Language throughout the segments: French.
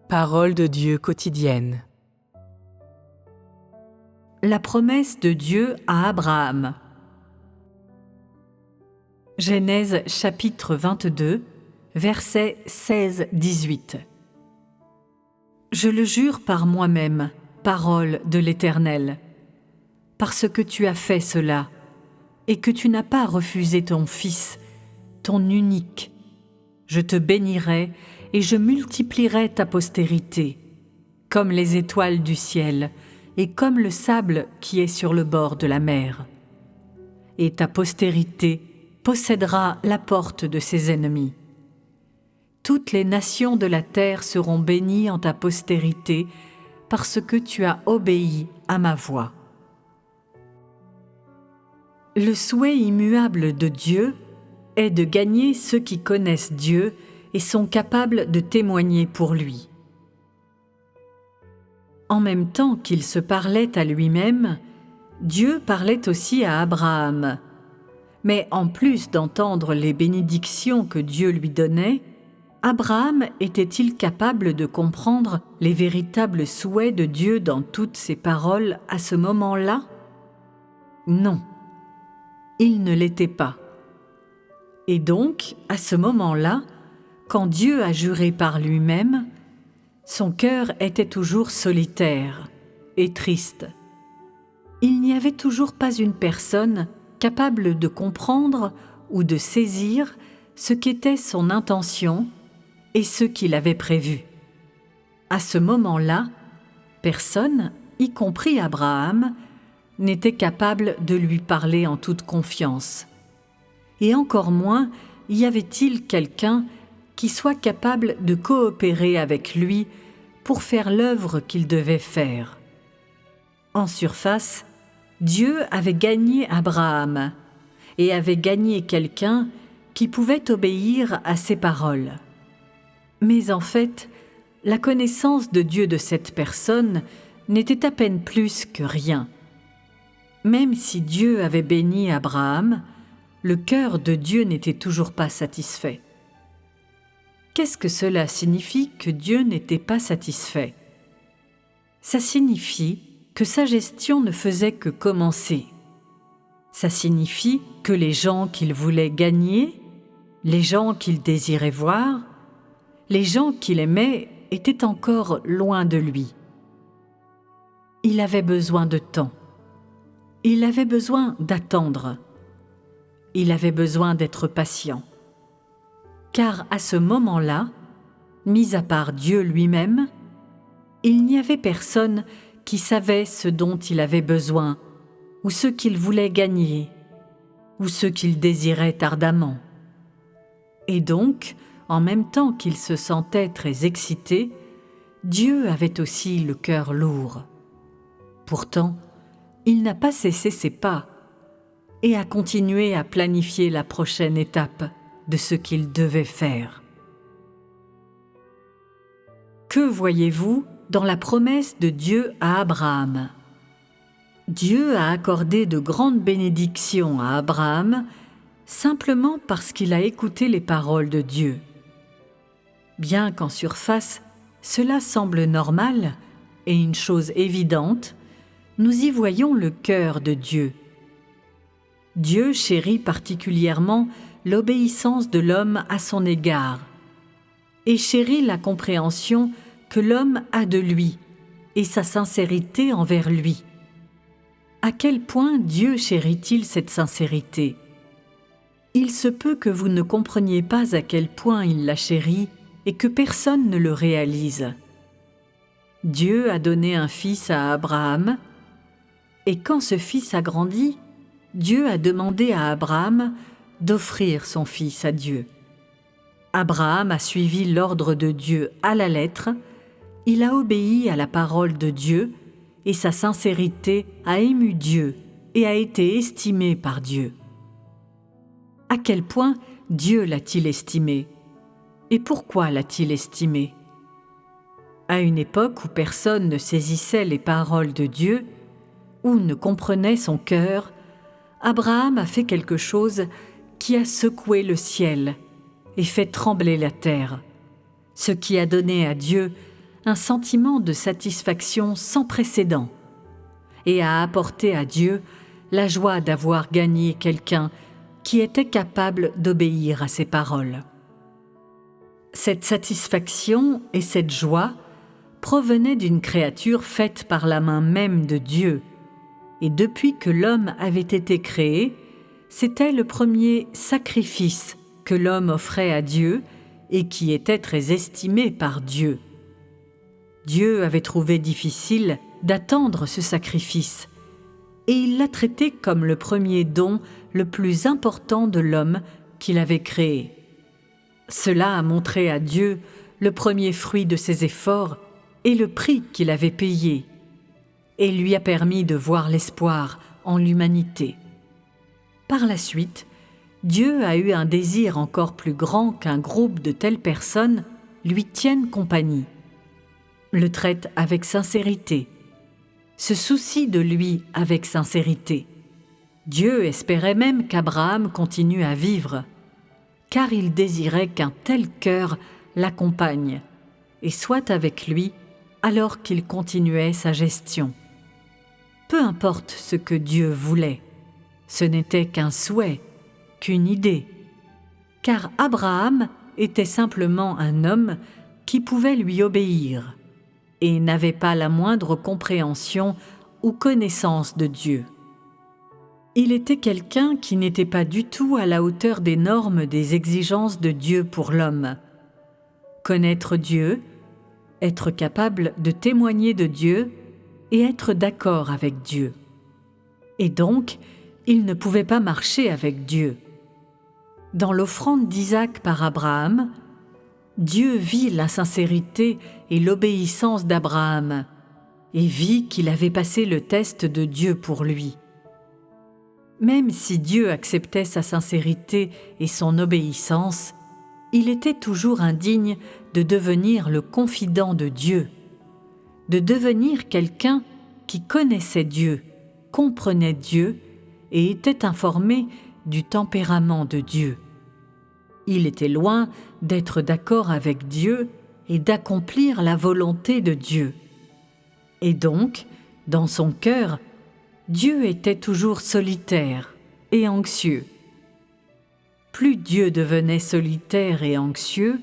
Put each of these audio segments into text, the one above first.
Parole de Dieu quotidienne. La promesse de Dieu à Abraham. Genèse chapitre 22, versets 16-18. Je le jure par moi-même, parole de l'Éternel, parce que tu as fait cela, et que tu n'as pas refusé ton fils, ton unique. Je te bénirai et je multiplierai ta postérité, comme les étoiles du ciel et comme le sable qui est sur le bord de la mer. Et ta postérité possédera la porte de ses ennemis. Toutes les nations de la terre seront bénies en ta postérité parce que tu as obéi à ma voix. Le souhait immuable de Dieu est de gagner ceux qui connaissent Dieu et sont capables de témoigner pour lui. En même temps qu'il se parlait à lui-même, Dieu parlait aussi à Abraham. Mais en plus d'entendre les bénédictions que Dieu lui donnait, Abraham était-il capable de comprendre les véritables souhaits de Dieu dans toutes ses paroles à ce moment-là? Non, il ne l'était pas. Et donc, à ce moment-là, quand Dieu a juré par lui-même, son cœur était toujours solitaire et triste. Il n'y avait toujours pas une personne capable de comprendre ou de saisir ce qu'était son intention et ce qu'il avait prévu. À ce moment-là, personne, y compris Abraham, n'était capable de lui parler en toute confiance. Et encore moins y avait-il quelqu'un qui soit capable de coopérer avec lui pour faire l'œuvre qu'il devait faire. En surface, Dieu avait gagné Abraham et avait gagné quelqu'un qui pouvait obéir à ses paroles. Mais en fait, la connaissance de Dieu de cette personne n'était à peine plus que rien. Même si Dieu avait béni Abraham, le cœur de Dieu n'était toujours pas satisfait. Qu'est-ce que cela signifie que Dieu n'était pas satisfait? Ça signifie que sa gestion ne faisait que commencer. Ça signifie que les gens qu'il voulait gagner, les gens qu'il désirait voir, les gens qu'il aimait étaient encore loin de lui. Il avait besoin de temps. Il avait besoin d'attendre. Il avait besoin d'être patient. Car à ce moment-là, mis à part Dieu lui-même, il n'y avait personne qui savait ce dont il avait besoin, ou ce qu'il voulait gagner, ou ce qu'il désirait ardemment. Et donc, en même temps qu'il se sentait très excité, Dieu avait aussi le cœur lourd. Pourtant, il n'a pas cessé ses pas et a continué à planifier la prochaine étape de ce qu'il devait faire. Que voyez-vous dans la promesse de Dieu à Abraham? Dieu a accordé de grandes bénédictions à Abraham simplement parce qu'il a écouté les paroles de Dieu. Bien qu'en surface, cela semble normal et une chose évidente, nous y voyons le cœur de Dieu. Dieu chérit particulièrement l'obéissance de l'homme à son égard et chérit la compréhension que l'homme a de lui et sa sincérité envers lui. À quel point Dieu chérit-il cette sincérité? Il se peut que vous ne compreniez pas à quel point il la chérit et que personne ne le réalise. Dieu a donné un fils à Abraham, et quand ce fils a grandi, Dieu a demandé à Abraham d'offrir son fils à Dieu. Abraham a suivi l'ordre de Dieu à la lettre, il a obéi à la parole de Dieu et sa sincérité a ému Dieu et a été estimée par Dieu. À quel point Dieu l'a-t-il estimé? Et pourquoi l'a-t-il estimé? À une époque où personne ne saisissait les paroles de Dieu ou ne comprenait son cœur, Abraham a fait quelque chose qui a secoué le ciel et fait trembler la terre, ce qui a donné à Dieu un sentiment de satisfaction sans précédent et a apporté à Dieu la joie d'avoir gagné quelqu'un qui était capable d'obéir à ses paroles. Cette satisfaction et cette joie provenaient d'une créature faite par la main même de Dieu, et depuis que l'homme avait été créé, c'était le premier sacrifice que l'homme offrait à Dieu et qui était très estimé par Dieu. Dieu avait trouvé difficile d'attendre ce sacrifice, et il l'a traité comme le premier don le plus important de l'homme qu'il avait créé. Cela a montré à Dieu le premier fruit de ses efforts et le prix qu'il avait payé, et lui a permis de voir l'espoir en l'humanité. Par la suite, Dieu a eu un désir encore plus grand qu'un groupe de telles personnes lui tiennent compagnie, le traite avec sincérité, se soucie de lui avec sincérité. Dieu espérait même qu'Abraham continue à vivre, car il désirait qu'un tel cœur l'accompagne et soit avec lui alors qu'il continuait sa gestion. Peu importe ce que Dieu voulait, ce n'était qu'un souhait, qu'une idée, car Abraham était simplement un homme qui pouvait lui obéir et n'avait pas la moindre compréhension ou connaissance de Dieu. Il était quelqu'un qui n'était pas du tout à la hauteur des normes des exigences de Dieu pour l'homme. Connaître Dieu, être capable de témoigner de Dieu et être d'accord avec Dieu. Et donc, il ne pouvait pas marcher avec Dieu. Dans l'offrande d'Isaac par Abraham, Dieu vit la sincérité et l'obéissance d'Abraham et vit qu'il avait passé le test de Dieu pour lui. Même si Dieu acceptait sa sincérité et son obéissance, il était toujours indigne de devenir le confident de Dieu, de devenir quelqu'un qui connaissait Dieu, comprenait Dieu et était informé du tempérament de Dieu. Il était loin d'être d'accord avec Dieu et d'accomplir la volonté de Dieu. Et donc, dans son cœur, Dieu était toujours solitaire et anxieux. Plus Dieu devenait solitaire et anxieux,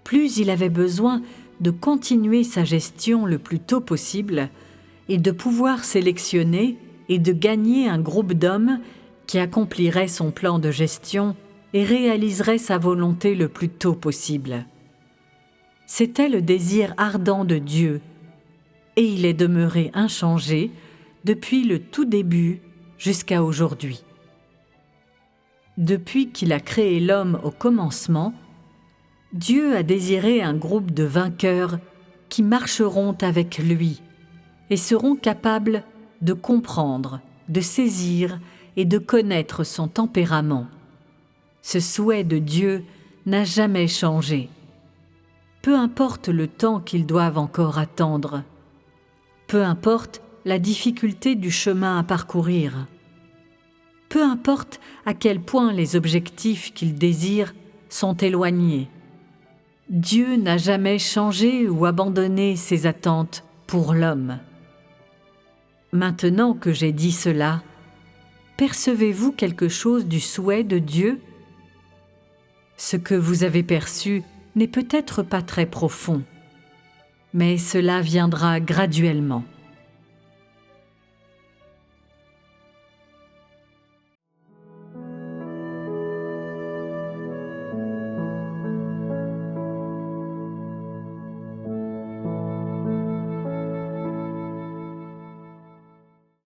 plus il avait besoin de continuer sa gestion le plus tôt possible et de pouvoir sélectionner et de gagner un groupe d'hommes qui accomplirait son plan de gestion et réaliserait sa volonté le plus tôt possible. C'était le désir ardent de Dieu, et il est demeuré inchangé depuis le tout début jusqu'à aujourd'hui. Depuis qu'il a créé l'homme au commencement, Dieu a désiré un groupe de vainqueurs qui marcheront avec lui et seront capables de comprendre, de saisir et de connaître son tempérament. Ce souhait de Dieu n'a jamais changé. Peu importe le temps qu'ils doivent encore attendre, peu importe la difficulté du chemin à parcourir, peu importe à quel point les objectifs qu'ils désirent sont éloignés, Dieu n'a jamais changé ou abandonné ses attentes pour l'homme. Maintenant que j'ai dit cela, percevez-vous quelque chose du souhait de Dieu ? Ce que vous avez perçu n'est peut-être pas très profond, mais cela viendra graduellement.